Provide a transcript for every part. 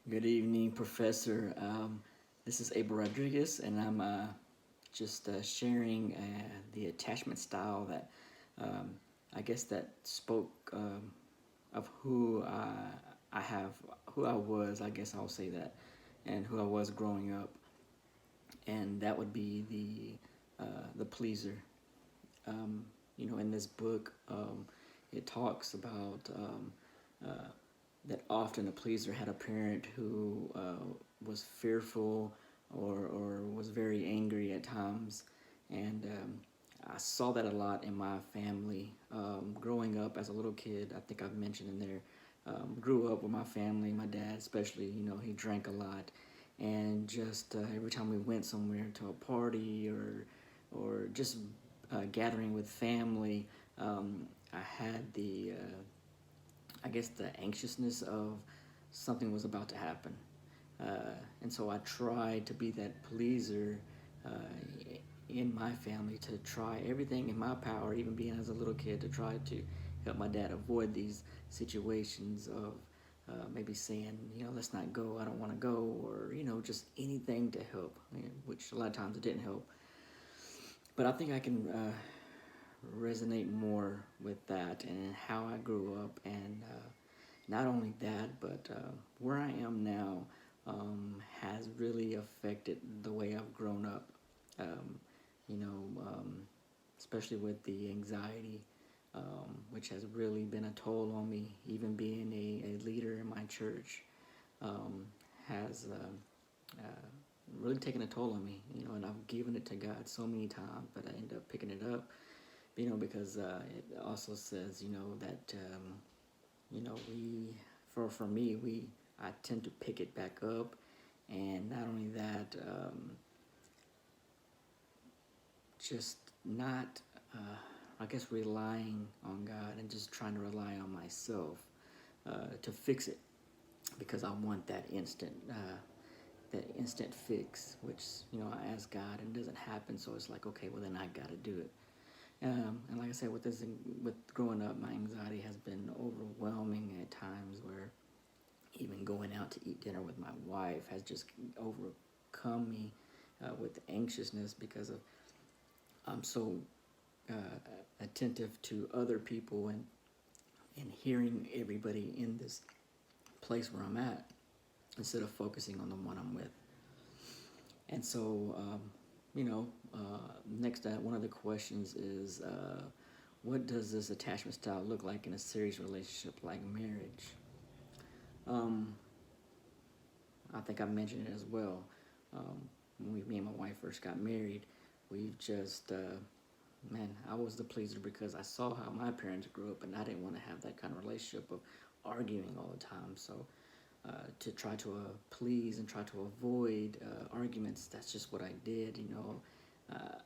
Good evening, Professor. This is Abel Rodriguez, and I'm just sharing the attachment style that um, I guess that spoke of I have, who I was. I guess I'll say that, and who I was growing up, and that would be the pleaser. Um, in this book, it talks about that often a pleaser had a parent who was fearful or was very angry at times. And I saw that a lot in my family. Growing up as a little kid, I think I've mentioned in there, grew up with my family, my dad especially, he drank a lot. And just every time we went somewhere to a party or just gathering with family, I had I guess, the anxiousness of something was about to happen. And so I tried to be that pleaser uh, in my family, to try everything in my power, even being as a little kid, to try to help my dad avoid these situations of maybe saying, let's not go, I don't want to go, or, just anything to help, which a lot of times it didn't help. But I think I can resonate more with that and how I grew up, and not only that, but where I am now has really affected the way I've grown up. Um, you know, um, Especially with the anxiety, which has really been a toll on me. Even being a leader in my church um, has really taken a toll on me. And I've given it to God so many times, but I end up picking it up. Because it also says, that we for me we I tend to pick it back up, and not only that, just not I guess relying on God and just trying to rely on myself to fix it, because I want that instant fix, which I ask God and it doesn't happen. So it's like, okay, well then I got to do it. And like I said, with growing up, my anxiety has been overwhelming at times, where even going out to eat dinner with my wife has just overcome me with anxiousness, because of I'm so uh, attentive to other people, and hearing everybody in this place where I'm at, instead of focusing on the one I'm with. And so, next, one of the questions is, what does this attachment style look like in a serious relationship like marriage? Um, I think I mentioned it as well. When me and my wife first got married, we've just, man, I was the pleaser because I saw how my parents grew up, and I didn't want to have that kind of relationship of arguing all the time. So, to try to please and try to avoid arguments, that's just what I did.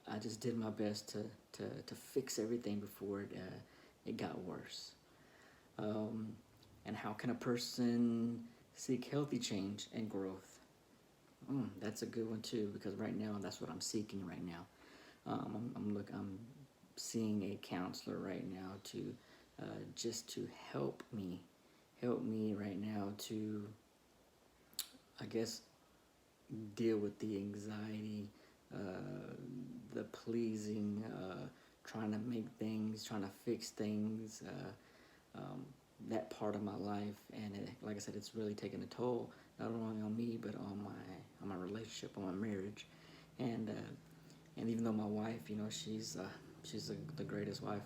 I just did my best to fix everything before it got worse. Um, and how can a person seek healthy change and growth? That's a good one too, because right now that's what I'm seeking right now. I'm seeing a counselor right now to just to help me right now to, I guess, deal with the anxiety, the pleasing, trying to make things, trying to fix things, that part of my life. And like I said, it's really taken a toll, not only on me, but on my relationship, on my marriage. And even though my wife, she's the greatest wife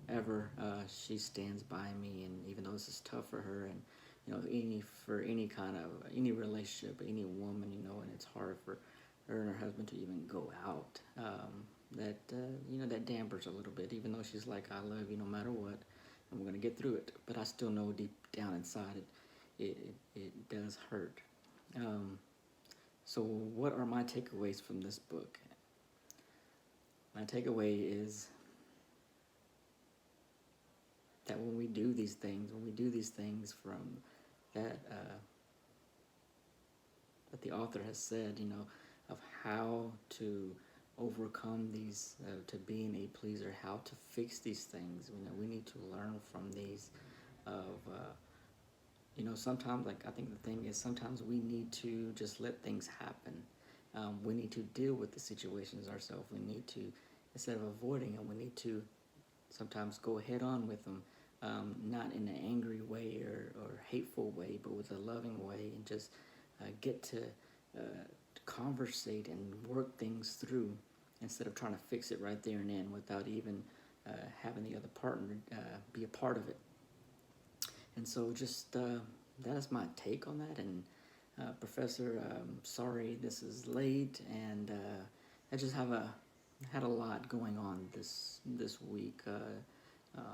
ever. She stands by me, and even though this is tough for her, and any kind of any relationship, any woman, and it's hard for her and her husband to even go out. That dampers a little bit. Even though she's like, "I love you no matter what, and we're gonna get through it," but I still know deep down inside it does hurt. Um, so, what are my takeaways from this book? My takeaway is that when we do these things from that that the author has said, of how to overcome these, to being a pleaser, how to fix these things. We need to learn from these, of you know, sometimes, like, I think the thing is sometimes we need to just let things happen. We need to deal with the situations ourselves. We need to, instead of avoiding them, we need to sometimes go head on with them, not in an angry way or hateful way, but with a loving way, and just get to conversate and work things through instead of trying to fix it right there and then without even having the other partner be a part of it. And so just that is my take on that. And Professor, sorry this is late, and I just had a lot going on this week.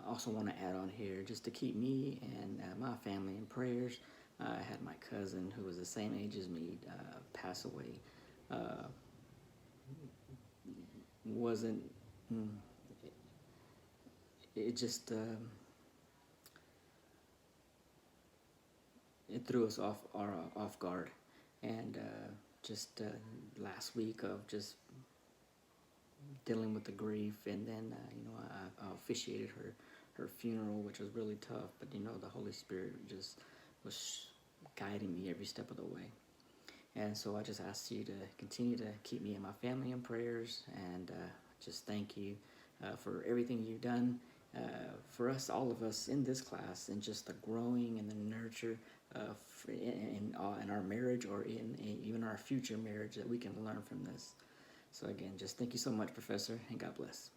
Also want to add on here just to keep me and my family in prayers. I had my cousin who was the same age as me pass away. Uh, wasn't mm, it just it threw us off guard, and just last week of just dealing with the grief, and then I officiated her funeral, which was really tough. But you know, the Holy Spirit just was guiding me every step of the way. And so I just ask you to continue to keep me and my family in prayers, and just thank you for everything you've done for us, all of us in this class, and just the growing and the nurture in our marriage, or in even our future marriage, that we can learn from this. So again, just thank you so much, Professor, and God bless.